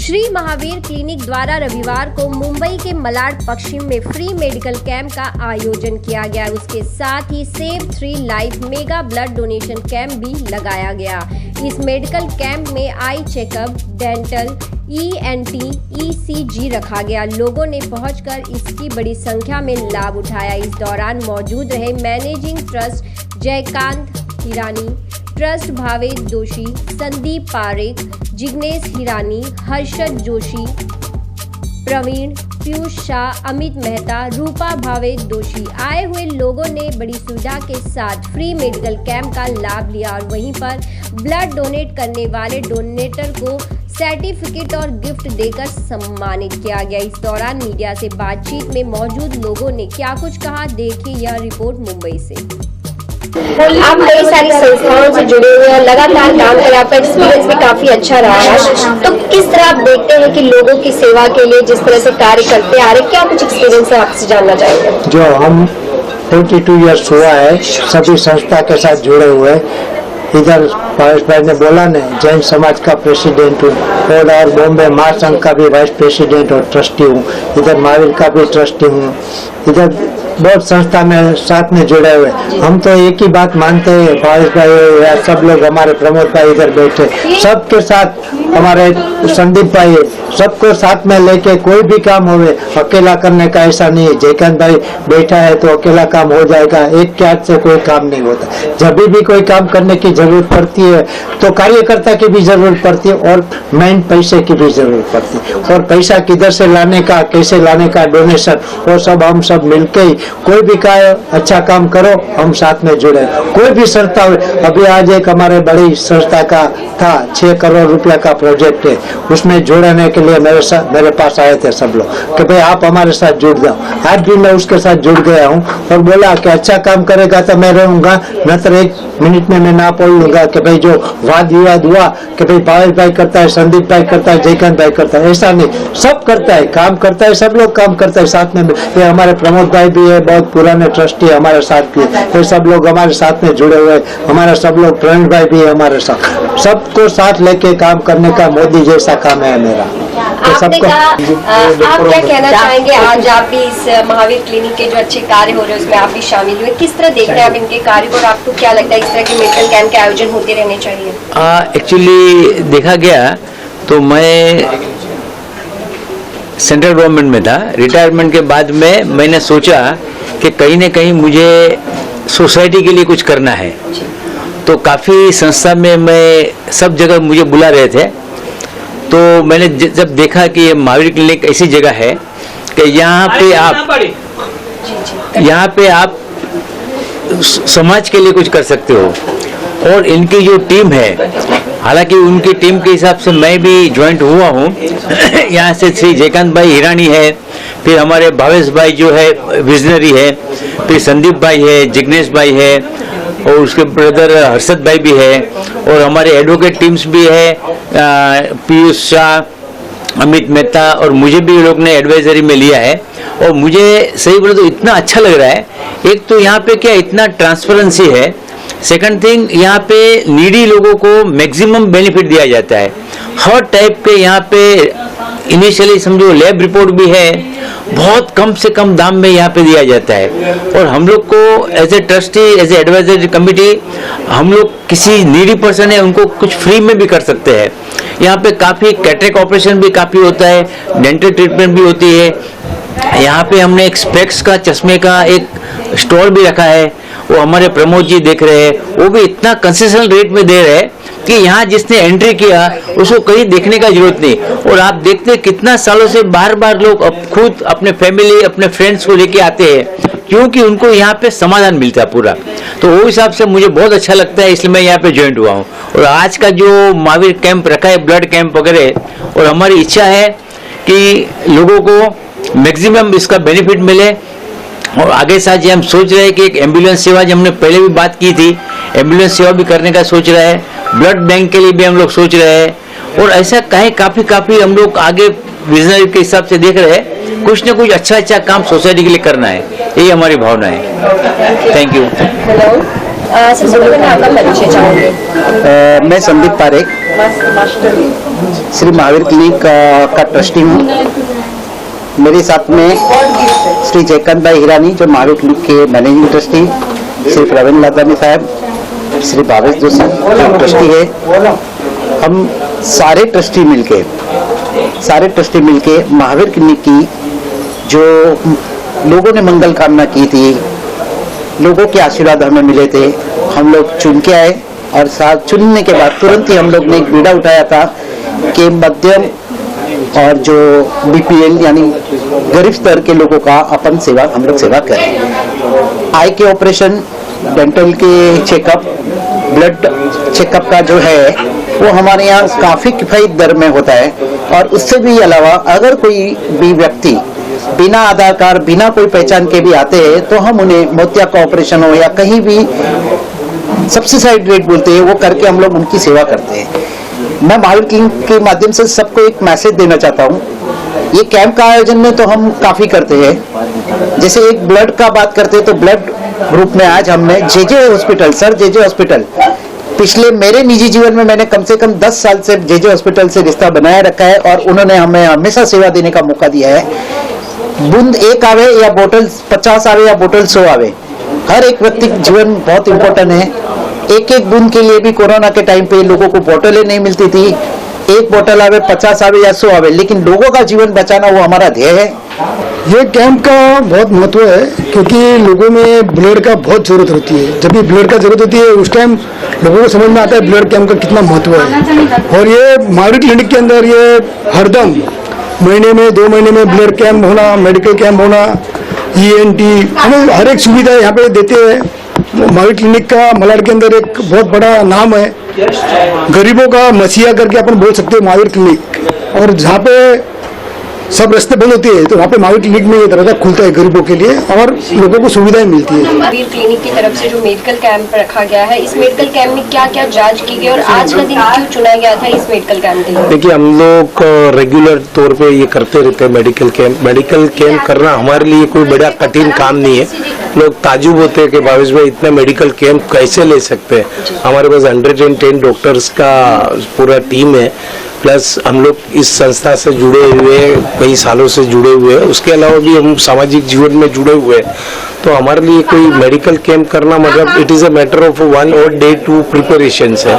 Shri Mahavir clinic द्वारा रविवार को मुंबई के मलाड पश्चिम में फ्री मेडिकल कैंप का आयोजन किया गया। उसके साथ ही save 3 life mega blood donation camp भी लगाया गया। इस मेडिकल कैंप में eye checkup, dental, ENT, ECG रखा गया। लोगों ने पहुंचकर इसकी बड़ी संख्या में लाभ उठाया। इस दौरान मौजूद रहे managing trust Jaykant Hirani, trust Bhavesh Joshi, Sandeep Parekh, Jignesh Hirani, Harshad Joshi, Pravin, Piyush Shah, Amit Mehta, Rupa Bhavesh Joshi. आए हुए लोगों ने बड़ी सुविधा के साथ फ्री मेडिकल कैंप का लाभ लिया और वहीं पर ब्लड डोनेट करने वाले डोनेटर को सर्टिफिकेट और गिफ्ट देकर सम्मानित किया गया। इस दौरान मीडिया से बातचीत में मौजूद लोगों ने क्या कुछ कहा, देखिए यह रिपोर्ट मुंबई से। आप कई सारी संस्थाओं से जुड़े हुए हैं, लगातार काम कर, आपका एक्सपीरियंस भी काफी अच्छा रहा है, तो किस तरह आप देखते हैं कि लोगों की सेवा के लिए जिस तरह से कार्य करते आ रहे, क्या कुछ एक्सपीरियंस है आपसे जानना चाहेंगे? जो हम 22 ईयर्स हुआ है सभी संस्था के साथ जुड़े हुए। इधर भावेश भाई ने बोला न, जैन समाज का प्रेसिडेंट हूँ और बॉम्बे महासंघ का भी वाइस प्रेसिडेंट और ट्रस्टी हूँ। इधर महावीर का भी ट्रस्टी हूँ। इधर बहुत संस्था में साथ में जुड़े हुए। हम तो एक ही बात मानते हैं, भावेश भाई या सब लोग, हमारे प्रमोद भाई इधर बैठे, सबके साथ हमारे संदीप भाई, सबको साथ में लेके कोई भी काम होवे, अकेला करने का ऐसा नहीं है। जयकांत भाई बैठा है तो अकेला काम हो जाएगा, एक के हाथ से कोई काम नहीं होता। जब भी कोई काम करने की जरूरत पड़ती है तो कार्यकर्ता की भी जरूरत पड़ती है और मेन पैसे की भी जरूरत पड़ती है। और पैसा किधर से लाने का, कैसे लाने का, डोनेशन, वो सब हम सब मिलके ही कोई भी का अच्छा काम करो, हम साथ में जुड़े। कोई भी संस्था हो, अभी आज एक हमारे बड़ी संस्था का था 6 करोड़ रुपया का प्रोजेक्ट है, उसमें जुड़ने के लिए मेरे पास आए थे सब लोग कि भाई आप हमारे साथ जुड़ जाओ। आज भी मैं उसके साथ जुड़ गया हूँ और बोला कि अच्छा काम करेगा तो मैं रहूंगा, न तो 1 मिनट में मैं ना बोल लूंगा कि भाई जो वाद विवाद हुआ कि भाई भावेश भाई करता है, संदीप भाई करता है, जयकांत भाई करता है, ऐसा नहीं, सब करता है, काम करता है, सब लोग काम करता है साथ में। ये हमारे प्रमोद भाई भी है, बहुत पुराने ट्रस्टी हमारे साथ भी, ये सब लोग हमारे साथ में जुड़े हुए। हमारा सब लोग प्रवीण भाई भी है हमारे साथ, सबको साथ लेके काम करने का मोदी जैसा काम है मेरा। तो सबको आप क्या कहना चाहेंगे? आज आप भी इस महावीर क्लिनिक के जो अच्छे कार्य हो रहे हैं उसमें आप भी शामिल हुए, किस तरह देख रहे हैं आप इनके कार्य को और आपको क्या लगता है इस तरह के मेडिकल कैंप के आयोजन होते रहने चाहिए? एक्चुअली देखा गया तो मैं सेंट्रल गवर्नमेंट में था, रिटायरमेंट के बाद में मैंने सोचा कि कहीं न कहीं मुझे सोसाइटी के लिए कुछ करना है। तो काफ़ी संस्था में मैं सब जगह मुझे बुला रहे थे, तो मैंने जब देखा कि ये महावीर क्लिनिक ऐसी जगह है कि यहाँ पे आप समाज के लिए कुछ कर सकते हो। और इनकी जो टीम है, हालांकि उनकी टीम के हिसाब से मैं भी ज्वाइंट हुआ हूँ। यहाँ से श्री जयकांत भाई हिरानी है, फिर हमारे भावेश भाई जो है विजनरी है, फिर संदीप भाई है, जिग्नेश भाई है और उसके ब्रदर हर्षद भाई भी है और हमारे एडवोकेट टीम्स भी है, पीयूष शाह, अमित मेहता और मुझे भी लोग ने एडवाइजरी में लिया है। और मुझे सही बोले तो इतना अच्छा लग रहा है। एक तो यहाँ पे क्या इतना ट्रांसपेरेंसी है, सेकंड थिंग यहाँ पे नीडी लोगों को मैक्सिमम बेनिफिट दिया जाता है। हर टाइप के यहाँ पे इनिशियली समझो लैब रिपोर्ट भी है, बहुत कम से कम दाम में यहाँ पे दिया जाता है। और हम लोग को as a trustee, as a advisory committee, हम लोग किसी नीडी पर्सन है उनको कुछ फ्री में भी कर सकते हैं। यहाँ पे काफ़ी कैटरेक्ट ऑपरेशन भी काफ़ी होता है, डेंटल ट्रीटमेंट भी होती है। यहाँ पे हमने एक स्पेक्स का चश्मे का एक स्टोर भी रखा है, वो हमारे प्रमोद जी देख रहे हैं, वो भी इतना कंसेशनल रेट में दे रहे हैं कि यहाँ जिसने एंट्री किया उसको कहीं देखने का जरूरत नहीं। और आप देखते हैं कितना सालों से बार बार लोग खुद अपने फैमिली, अपने फ्रेंड्स को लेके आते हैं, क्योंकि उनको यहाँ पे समाधान मिलता है पूरा। तो वो हिसाब से मुझे बहुत अच्छा लगता है, इसलिए मैं यहाँ पे ज्वाइंट हुआ हूँ। और आज का जो महावीर कैंप रखा है, ब्लड कैंप वगैरह, और हमारी इच्छा है कि लोगों को मैक्सिमम इसका बेनिफिट मिले। और आगे साथ ये हम सोच रहे हैं कि एक एम्बुलेंस सेवा, जो हमने पहले भी बात की थी, एम्बुलेंस सेवा भी करने का सोच रहा है, ब्लड बैंक के लिए भी हम लोग सोच रहे हैं। और ऐसा कहीं काफ़ी हम लोग आगे विजनरी के हिसाब से देख रहे हैं, कुछ ना कुछ अच्छा काम सोसाइटी के लिए करना है, यही हमारी भावना है। Thank you. सबसे पहले मैं आपका परिचय चाहूँगी। मैं संदीप पारेख, श्री महावीर क्लिनिक का ट्रस्टी हूँ। मेरे साथ में श्री जयकांत भाई हिरानी जो महावीर क्लिनिक के मैनेजिंग ट्रस्टी, श्री प्रवीण लादानी साहब, श्री भावेश जोशी ट्रस्टी है। हम सारे ट्रस्टी मिलके महावीर क्लिनिक की जो लोगों ने मंगल कामना की थी, लोगों के आशीर्वाद हमें मिले थे, हम लोग चुन के आए और साथ चुनने के बाद तुरंत ही हम लोग ने एक बीड़ा उठाया था कि मध्यम और जो बीपीएल यानी गरीब स्तर के लोगों का अपन हम लोग सेवा करें। आई के ऑपरेशन, डेंटल के चेकअप, ब्लड चेकअप का जो है वो हमारे यहाँ काफी किफायत दर में होता है। और उससे भी अलावा अगर कोई भी व्यक्ति बिना आधार कार्ड, बिना कोई पहचान के भी आते हैं तो हम उन्हें मोतिया का ऑपरेशन हो या कहीं भी सब्सिडाइज्ड रेट बोलते हैं वो करके हम लोग उनकी सेवा करते हैं। मैं महावीर क्लिनिक के माध्यम से सबको एक मैसेज देना चाहता हूँ। ये कैंप का आयोजन में तो हम काफी करते हैं, जैसे एक ब्लड का बात करते हैं तो ब्लड ग्रुप में आज हमने जेजे हॉस्पिटल पिछले मेरे निजी जीवन में मैंने कम से कम 10 साल से जेजे हॉस्पिटल से रिश्ता बनाए रखा है और उन्होंने हमें हमेशा सेवा देने का मौका दिया है। बूंद 1 आवे या बोतल 50 आवे या बोतल 100 आवे, हर एक व्यक्ति जीवन बहुत इम्पोर्टेंट है। एक बूंद के लिए भी कोरोना के टाइम पे लोगों को बोतलें नहीं मिलती थी। 1 बोतल आवे, 50 आवे या 100 आवे, लेकिन लोगों का जीवन बचाना वो हमारा ध्येय है। ये कैंप का बहुत महत्व है क्योंकि लोगों में ब्लड का बहुत जरूरत होती है। जब भी ब्लड का जरूरत होती है उस टाइम लोगों को समझ में आता है ब्लड कैंप का कितना महत्व है। और ये महावीर क्लिनिक के अंदर ये हरदम महीने में 2 महीने में ब्लड कैंप होना, मेडिकल कैंप होना, ENT हमें हर एक सुविधा यहाँ पे देते हैं। महावीर क्लिनिक का मलाड के अंदर एक बहुत बड़ा नाम है, गरीबों का मसीहा करके अपन बोल सकते हैं महावीर क्लिनिक। और जहाँ पे सब रास्ते बंद होते हैं तो वहाँ पे महावीर क्लिनिक में ये दरवाजा खुलता है गरीबों के लिए और लोगों को सुविधाएं मिलती है। महावीर क्लिनिक की तरफ से जो मेडिकल कैंप रखा गया है, इस मेडिकल कैंप में क्या क्या जांच की गई और आज का दिन क्यों चुना गया था इस मेडिकल कैंप के लिए? देखिए, हम लोग रेगुलर तौर पे ये करते रहते हैं मेडिकल कैंप करना हमारे लिए कोई बड़ा कठिन काम नहीं है। लोग ताजुब होते हैं कि भावेश भाई इतना मेडिकल कैंप कैसे ले सकते हैं। हमारे पास 110 डॉक्टर्स का पूरा टीम है, प्लस हम लोग इस संस्था से जुड़े हुए कई सालों से जुड़े हुए हैं। उसके अलावा भी हम सामाजिक जीवन में जुड़े हुए हैं। तो हमारे लिए कोई मेडिकल कैंप करना मतलब it is a matter of 1 और डे 2 प्रिपरेशन है।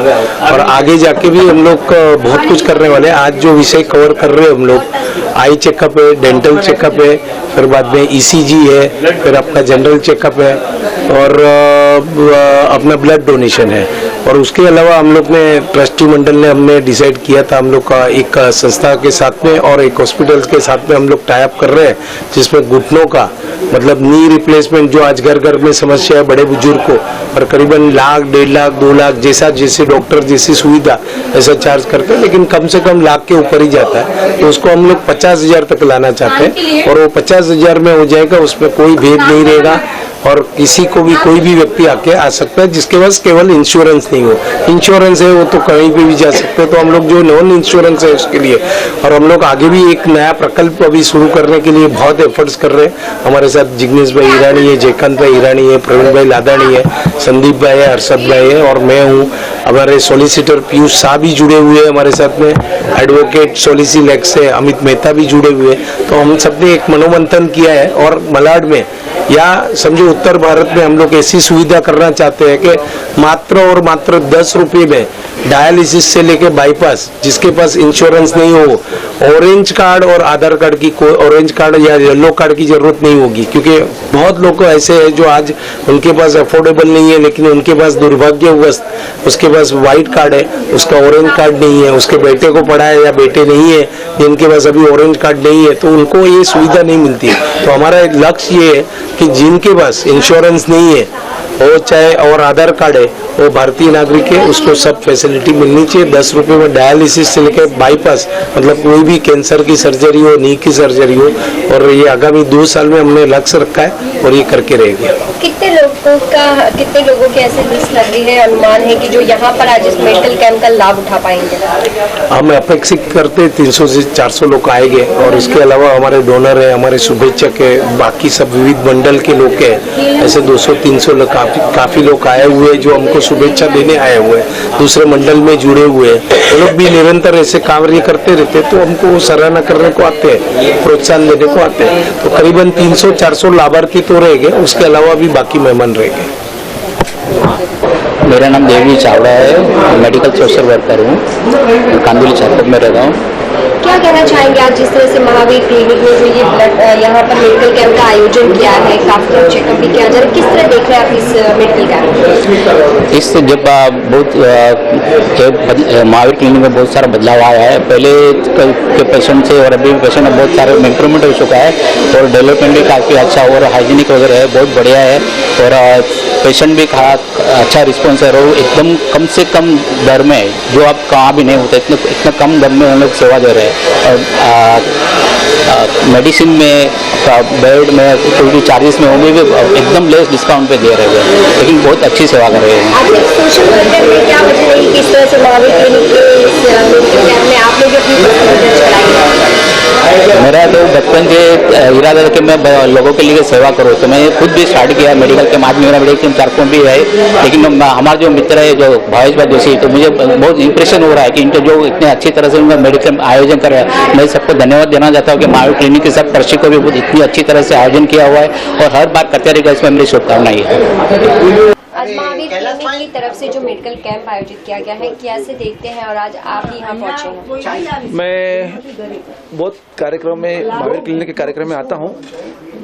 और आगे जाके भी हम लोग बहुत कुछ करने वाले हैं। आज जो विषय कवर कर रहे हैं हम लोग, आई चेकअप है, डेंटल चेकअप है, फिर बाद में ECG है, फिर आपका जनरल चेकअप है और अपना ब्लड डोनेशन है। और उसके अलावा हम लोग ने ट्रस्टी मंडल ने हमने डिसाइड किया था, हम लोग का एक संस्था के साथ में और एक हॉस्पिटल के साथ में हम लोग टाई अप कर रहे हैं, जिसमें घुटनों का मतलब नी रिप्लेसमेंट जो आज घर घर में समस्या है बड़े बुजुर्ग को, और करीबन 1 लाख 1.5 लाख 2 लाख जैसे डॉक्टर जैसी सुविधा ऐसा चार्ज करते हैं, लेकिन कम से कम लाख के ऊपर ही जाता है। तो उसको हम लोग 50,000 तक लाना चाहते हैं और वो 50,000 में हो जाएगा। उसमें कोई भेद नहीं रहेगा और किसी को भी कोई भी व्यक्ति आके आ सकता है जिसके पास केवल इंश्योरेंस नहीं हो। इंश्योरेंस है वो तो कहीं पे भी जा सकते हैं। तो हम लोग जो नॉन इंश्योरेंस है उसके लिए, और हम लोग आगे भी एक नया प्रकल्प अभी शुरू करने के लिए बहुत एफर्ट्स कर रहे हैं। हमारे साथ जिग्नेश भाई ईरानी है, जयकांत भाई ईरानी है, प्रवीण भाई लादानी है, संदीप भाई है, हर्षद भाई है और मैं हूँ। हमारे सॉलिसिटर पीयूष शाह भी जुड़े हुए हैं हमारे साथ में, एडवोकेट सोलिसिलेक्स से अमित मेहता भी जुड़े हुए हैं। तो हम सबने एक मनोमंथन किया है और मलाड में या समझो उत्तर भारत में हम लोग ऐसी सुविधा करना चाहते हैं कि मात्र और मात्र 10 रुपये में डायलिसिस से लेके बाईपास, जिसके पास इंश्योरेंस नहीं हो, ऑरेंज कार्ड और आधार कार्ड की कोई ऑरेंज कार्ड या येलो कार्ड की जरूरत नहीं होगी। क्योंकि बहुत लोग ऐसे हैं जो आज उनके पास अफोर्डेबल नहीं है, लेकिन उनके पास दुर्भाग्यवश उसके पास व्हाइट कार्ड है, उसका ऑरेंज कार्ड नहीं है, उसके बेटे को पढ़ा है या बेटे नहीं है जिनके पास अभी ऑरेंज कार्ड नहीं है, तो उनको ये सुविधा नहीं मिलती। तो हमारा लक्ष्य ये है कि जिनके पास इंश्योरेंस नहीं है वो चाहे और आधार कार्ड है वो भारतीय नागरिक है, उसको सब फैसिलिटी मिलनी चाहिए। 10 रुपये में डायलिसिस से लेकर बाईपास, मतलब कोई भी कैंसर की सर्जरी हो, नी की सर्जरी हो। और ये आगामी 2 साल में हमने लक्ष्य रखा है और ये करके रहेंगे। कितने लोगों की ऐसे लिस्ट लग रही है, अनुमान है कि जो यहाँ पर आज इस मेडिकल कैंप का लाभ उठा पाएंगे? हम अपेक्षित करते 300 से 400 लोग आएंगे और इसके अलावा हमारे डोनर है, हमारे शुभेच्छक है, बाकी सब विविध मंडल के लोग हैं, ऐसे 200-300 लोग काफी लोग आए हुए हैं जो हमको शुभेच्छा देने आए हुए हैं, दूसरे मंडल में जुड़े हुए हैं। वो लोग भी निरंतर ऐसे कार्य करते रहते हैं, तो हमको सराहना करने को आते हैं, प्रोत्साहन देने को आते हैं। तो करीबन 300-400 लाभार्थी तो रहेंगे, उसके अलावा भी बाकी मेहमान रहेंगे। मेरा नाम देवी चावड़ा है, मेडिकल सोशल वर्कर हूँ, कांदुली छात्र में रहता हूँ। क्या कहना चाहेंगे आप जिस तरह से महावीर क्लिनिक में जो ये ब्लड यहाँ पर मेडिकल कैंप का आयोजन किया है, काफी चेकअप भी किया जा रहा है, किस तरह देख रहे हैं आप इस मेडिकल कैंप? इस जब बहुत महावीर क्लिनिक में बहुत सारा बदलाव आया है, पहले के पेशेंट से और अभी पेशेंट में बहुत सारे इम्प्रूवमेंट हो चुका है और डेवलपमेंट भी काफ़ी अच्छा और हाइजीनिक वगैरह है, बहुत बढ़िया है। और पेशेंट भी अच्छा रिस्पॉन्स है और एकदम कम से कम दर में, जो आप कहाँ भी नहीं होता इतना कम दर में हम लोग सेवा दे रहे हैं। और मेडिसिन में, बेड में, कोई भी चार्जेस में होंगे भी एकदम लेस डिस्काउंट पे दे रहे हैं, लेकिन बहुत अच्छी सेवा कर रहे हैं। आपने सोशल वर्कर में क्या वजह रही किस तरह से महावीर क्लिनिक के इस मेडिकल कैंप में आपने जो अपनी पसंद चलाई? मेरा तो बचपन से इरादा था कि मैं लोगों के लिए सेवा करूँ, तो मैं खुद भी स्टार्ट किया मेडिकल कैंप। आज मेरा मेडिकल कैंप 4 भी है, लेकिन हमारे जो मित्र है जो भावेश भाई जोशी, तो मुझे बहुत इंप्रेशन हो रहा है कि इनके जो इतने अच्छी तरह से उनका मेडिकल कैंप आयोजन कर रहा है। मैं सबको धन्यवाद देना चाहता हूँ कि महावीर क्लिनिक के सब पर्ची को भी बहुत इतनी अच्छी तरह से आयोजन किया हुआ है और हर बार करते रहेगा, इसमें मेरी शुभकामनाएं है। आज महावीर क्लिनिक की तरफ से जो मेडिकल कैंप आयोजित किया गया है, कैसे देखते हैं और आज आप ही यहाँ पहुँचे हैं? मैं बहुत कार्यक्रम में, महावीर क्लिनिक के कार्यक्रम में आता हूँ।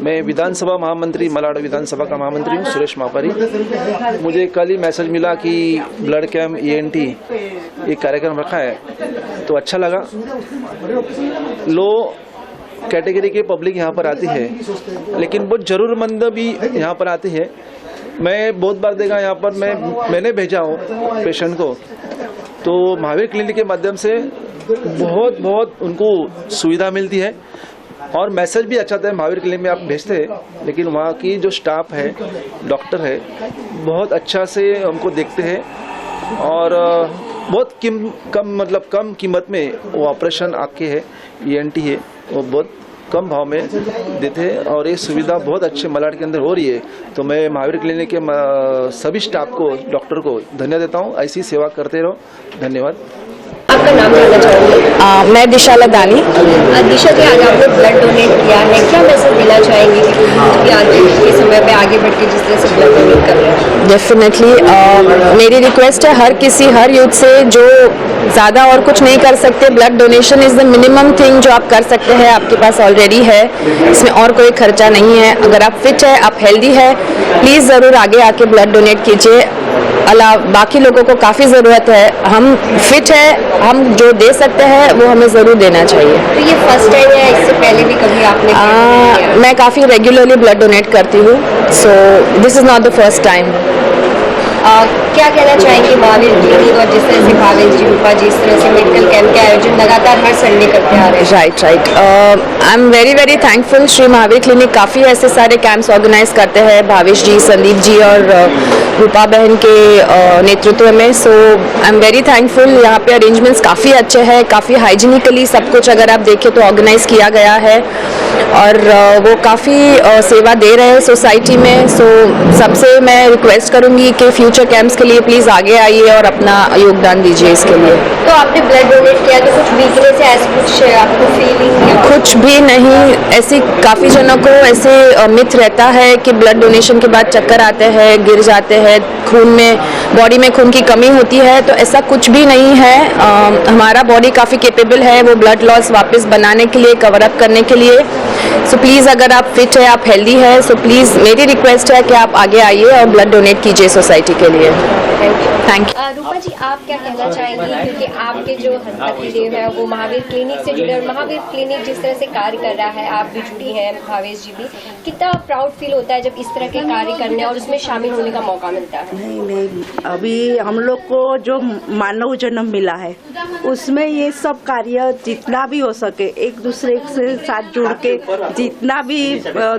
मैं विधानसभा महामंत्री, मलाड विधानसभा का महामंत्री हूँ, सुरेश मापारी। मुझे कल ही मैसेज मिला कि ब्लड कैंप ENT एक कार्यक्रम रखा है, तो अच्छा लगा। लो कैटेगरी के पब्लिक यहाँ पर आती है, लेकिन बहुत ज़रूरतमंद भी यहाँ पर आती है। मैं बहुत बार देखा यहाँ पर, मैंने भेजा हूँ पेशेंट को, तो महावीर क्लिनिक के माध्यम से बहुत उनको सुविधा मिलती है और मैसेज भी अच्छा था। महावीर क्लिनिक में आप भेजते हैं, लेकिन वहाँ की जो स्टाफ है, डॉक्टर है, बहुत अच्छा से हमको देखते हैं और बहुत कम कीमत में वो ऑपरेशन आपके है, ENT है, वो बहुत कम भाव में देते हैं और ये सुविधा बहुत अच्छे मलाड के अंदर हो रही है। तो मैं महावीर क्लिनिक के सभी स्टाफ को, डॉक्टर को धन्यवाद देता हूँ। ऐसी सेवा करते रहो। धन्यवाद। आपका नाम जानना चाहूँगी? मैं दिशा लदानी। दिशा जी, आज आपने ब्लड डोनेट किया है, क्या मैसेज देना चाहेंगे कि आज के समय पे आगे बढ़ के जिस तरह से ब्लड डोनेट कर रहे हैं? डेफिनेटली मेरी रिक्वेस्ट है हर यूथ से जो ज़्यादा और कुछ नहीं कर सकते, blood donation is the minimum thing जो आप कर सकते हैं, आपके पास ऑलरेडी है, इसमें और कोई खर्चा नहीं है। अगर आप फिट है, आप हेल्दी है, प्लीज़ ज़रूर आगे आके ब्लड डोनेट कीजिए। बाकी लोगों को काफ़ी ज़रूरत है, हम फिट है, हम जो दे सकते हैं वो हमें ज़रूर देना चाहिए। तो ये फर्स्ट टाइम है, इससे पहले भी कभी आपने? मैं काफ़ी रेगुलरली ब्लड डोनेट करती हूँ, so this is not the first time. क्या कहना चाहेंगे महावीर क्लिनिक और जिस तरह से भावेश जी, रूपा जी, इस तरह से मेडिकल कैंप के आयोजन लगातार हर संडे करते आ रहे हैं? Right. I am very thankful. Shri Mahavir clinic काफ़ी ऐसे सारे कैंप्स ऑर्गेनाइज करते हैं, भावेश जी, संदीप जी और रूपा बहन के नेतृत्व में। सो आई एम वेरी थैंकफुल। यहाँ पे अरेंजमेंट्स काफ़ी अच्छे हैं, काफ़ी हाइजीनिकली सब कुछ अगर आप देखें तो ऑर्गेनाइज किया गया है और वो काफ़ी सेवा दे रहे हैं सोसाइटी में। सो सबसे मैं रिक्वेस्ट करूँगी कि फ्यूचर कैंप्स के लिए प्लीज़ आगे आइए और अपना योगदान दीजिए इसके लिए। तो आपने ब्लड डोनेट किया तो कुछ वीकनेस है, ऐसा कुछ आपको फीलिंग? कुछ भी नहीं। ऐसी काफ़ी जनों को ऐसे मिथ रहता है कि ब्लड डोनेशन के बाद चक्कर आते हैं, गिर जाते हैं, खून में, बॉडी में खून की कमी होती है, तो ऐसा कुछ भी नहीं है। हमारा बॉडी काफ़ी कैपेबल है वो ब्लड लॉस वापस बनाने के लिए, कवर अप करने के लिए। सो प्लीज़ अगर आप फिट है, आप हेल्दी है, सो प्लीज़ मेरी रिक्वेस्ट है कि आप आगे आइए और ब्लड डोनेट कीजिए सोसाइटी के लिए। Thank you. रूपा जी, आप क्या कहना चाहेंगी, क्योंकि आपके जो पतिदेव है वो महावीर क्लिनिक से जुड़े और महावीर क्लिनिक जिस तरह से कार्य कर रहा है, आप भी जुड़ी हैं, भावेश जी भी, कितना प्राउड फील होता है जब इस तरह के कार्य करने और उसमें शामिल होने का मौका मिलता है? नहीं, अभी हम लोग को जो मानव जन्म मिला है उसमें ये सब कार्य जितना भी हो सके एक दूसरे से साथ जुड़ के, जितना भी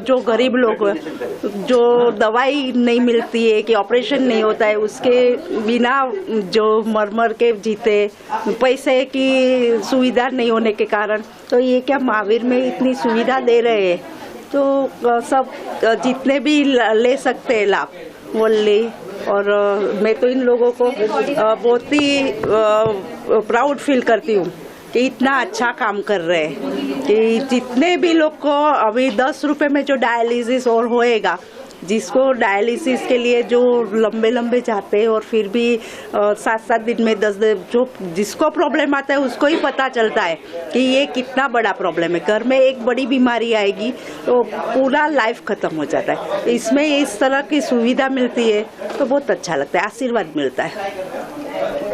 जो गरीब लोग जो दवाई नहीं मिलती है कि ऑपरेशन नहीं होता है, उसके बिना जो मर के जीते, पैसे की सुविधा नहीं होने के कारण, तो ये क्या महावीर में इतनी सुविधा दे रहे हैं, तो सब जितने भी ले सकते हैं लाभ वल्ली और मैं तो इन लोगों को बहुत ही प्राउड फील करती हूँ कि इतना अच्छा काम कर रहे हैं कि जितने भी लोग को अभी 10 रुपए में जो डायलिसिस और होएगा, जिसको डायलिसिस के लिए जो लंबे लंबे जाते हैं और फिर भी 7-7 दिन में 10 जो जिसको प्रॉब्लम आता है उसको ही पता चलता है कि ये कितना बड़ा प्रॉब्लम है। घर में एक बड़ी बीमारी आएगी तो पूरा लाइफ खत्म हो जाता है। इसमें इस तरह की सुविधा मिलती है तो बहुत अच्छा लगता है, आशीर्वाद मिलता है।